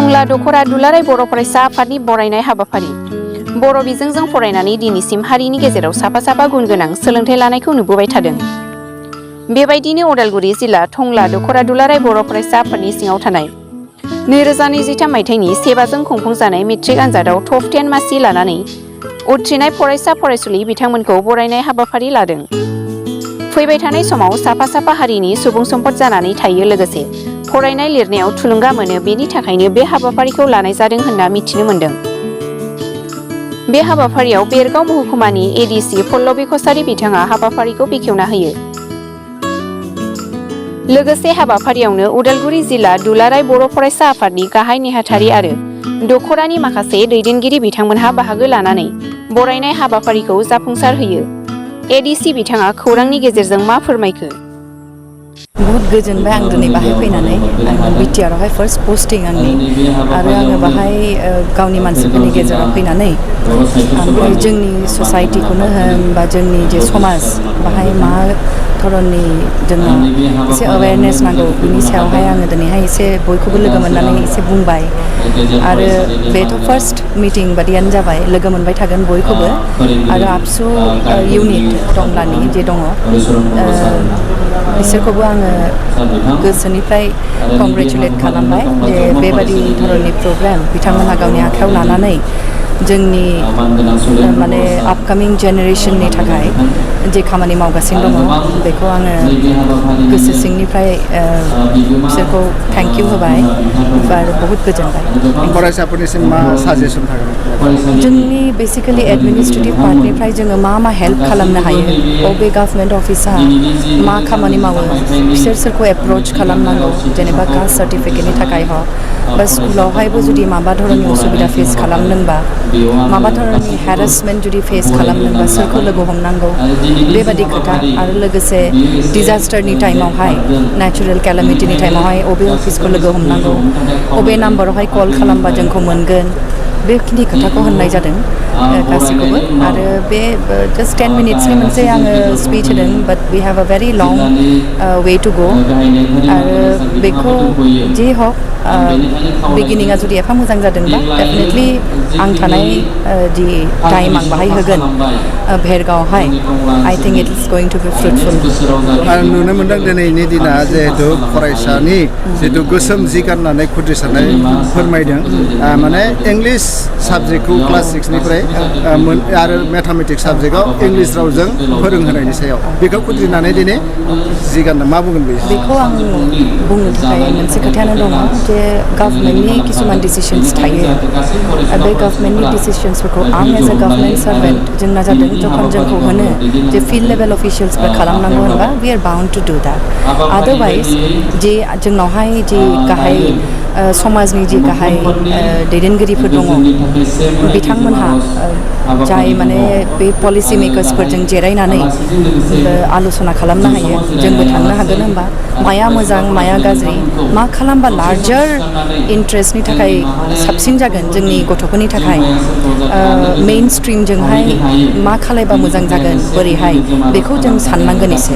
टंला दखरा दुलाराय बर' फरायसा आफादनि बरायनाय हाबाफारि बर' बिजोंजों फरायनानै दिनैसिम हारिनि गेजेराव साफा गुन गोनां सोलोंथाइ लानायखौ नुबोबाय थादों। बेबायदिनो उदालगुरि जिल्ला टंला दखरा दुलाराय बर' फरायसा आफादनि सिङाव थानाय 2023 मायथाइनि सेबाजों खुंफुंजानाय मेट्रिक आनजादाव टप 10 मासि लानानै उथ्रिनाय फरायसा फरायसुलि बिथांमोनखौ बरायनाय हाबाफारि लादों। फैबाय थानाय समाव साफा हारिनि सुबुं सम्पद जानानै थायो, लोगोसे फरायनाय लिरनायाव थुलुंगा मोनो, बेनि थाखायनो बे हाबाफारिखौ लानाय जादों होनना मिथिनो मोन्दों। बे हाबाफारियाव बेरगाव महकुमानि एडिसि पल्लबी कसारी बिथाङा हाबाफारिखौ बेखेवना होयो। लोगोसे हाबाफारियावनो उदालगुरि जिल्ला दुलाराय बर' फरायसा आफादनि गाहाय नेहाथारि आरो दखरानि माखासे दैदेनगिरि बिथांमोनहा बाहागो लानानै बरायनाय हाबाफारिखौ जाफुंसार होयो। एडिसि बिथाङा खौरांनि गेजेरजों मा फोरमायखो? बहुत गोजोनबाय आं दिनै बाहाय फैनानै। आं बिटिआरआवहाय फार्स्ट पोस्टिं आंनि, आरो आङो बाहाय गावनि मानसिफोरनि गेजेराव फैनानै ओमफ्राय जोंनि ससाइटिखौनो होन बा जोंनि जे समाज बाहाय मा धरननि जोंनाव एसे एवेयारनेस नांगौ बिनि सायावहाय आङो दिनैहाय एसे बयखौबो लोगो मोननानै एसे बुंबाय। आरो बेथ' फार्स्ट मिटिं बादियानो जाबाय, लोगो मोनबाय थागोन बयखौबो। आरो आबसु इउनिट टंलानि जे दङ बिसोरखौबो आङो गोसोनिफ्राय कंग्रेचुलेट खालामबाय जे बेबादि धरननि प्रग्राम बिथांमोनहा गावनि आखायाव लानानै जोंनि माने आपकामिं जेनेरेशननि थाखाय जे खामानि मावगासिनो दङ बेखौ आङो गोसो सिंनिफ्राय बिसोरखौ थैंक यू होबाय आरो बहुत गोजोनबाय। फरायसाफोरनिसिम मा साजेसन थागोन? जोंनि बेसिकलि एडमिनिस्ट्रेटिभ पार्टनिफ्राय जोङो मा हेल्प खालामनो हायो, बबे गभर्नमेन्ट अफिसा मा खामानि मावो, बिसोर सोरखौ एप्रोच खालामनांगौ, जेनेबा कास्ट सार्टिफिकेटनि थाखाय हक बा स्कुलावहायबो जुदि माबा धरननि उसुबिदा फेस खालामदोंबा, माबा धरननि हेरासमेन्ट जुदि फेस खालामदोंबा सोरखौ लोगो हमनांगौ, बेबादि खोथा। आरो लोगोसे डिजास्टारनि टाइमावहाय, नेचुरेल केलामिटिनि टाइमावहाय अबे अफिसखौ लोगो हमनांगौ, अबे नाम्बारावहाय कल खालामबा जोंखौ मोनगोन, बेखिनि खोथाखौ होननाय जादों गासैखौबो। आरो बे जास्ट 10 मिनिट्सनि मोनसे आङो स्पिच होदों, बाट we have a very long way to go. आरो बेखौ जे हक बिगिनिंआ जुदि एफा मोजां जादोंबा डेफिनेटलि आं थानाय जि टाइम आं बाहाय होगोन भेरगावआवहाय, I think it is going to be fruitful. आं नुनो मोनदों दिनैनि दिना जिहेतु फरायसानि जिहेतु गोसोम जि गाननानै खुद्रिसारनाय फोरमायदों, माने इंलिश साबजेक्टखौ क्लास 6निफ्राय आरो मेथामेटिक्स साबजेक्टआव इंलिश रावजों फोरोंहोनायनि सायाव बेखौ खुद्रिनानै दिनै जि गानना मा बुंगोन बेखौ आं बुंनो थाखाय मोनसे खोथायानो दङ जे गभर्नमेन्टनि किसुमान डिसिसन्स थायो। बे गभर्नमेन्टनि डिसिसन्सफोरखौ आं एज ए गभर्नमेन्ट सार्भेन्ट जोंना जादों जखन जोंखौ होनो जे फिल्ड लेभेल अफिसियेल्सफोर खालामनांगौ होनबा वी आर बाउन्ड टु डु दैट। आदारवाइज जे जोंनावहाय जे गाहाय समाजनि जे गाहाय दैदेनगिरिफोर दङ बिथांमोनहा जाय माने बे पलिसि मेकार्सफोरजों जिरायनानै आल'सना खालामनो हायो, जोंबो थांनो हागोन होनबा माया मोजां माया गाज्रि, मा खालामबा लार्जार इन्ट्रेस्टनि थाखाय साबसिन जागोन जोंनि गथ'फोरनि थाखाय, मेइन स्ट्रिमजोंहाय मा खालायबा मोजां जागोन, बोरैहाय बेखौ जों साननांगोन एसे।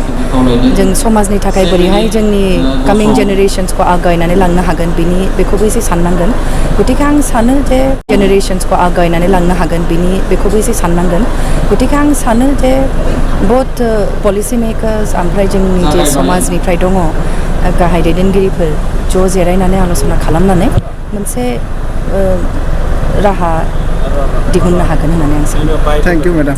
जों समाजनि थाखाय बोरैहाय जोंनि कामिं जेनेरेशन्सखौ आगायनानै लांनो हागोन बेखौबो एसे साननांगोन। गतिके आं सानो जे जेनेरेशन्सखौ आगायनानै लांनो हागोन बेखौबो एसे साननांगोन। गतिके आं सानो जे बहुत पलिसि मेकार्स ओमफ्राय जोंनि जे समाजनिफ्राय दङ गाहाय दैदेनगिरिफोर ज' जिरायनानै आल'सना खालामनानै मोनसे राहा दिहुननो हागोन होननानै आं सानो। Thank you madam.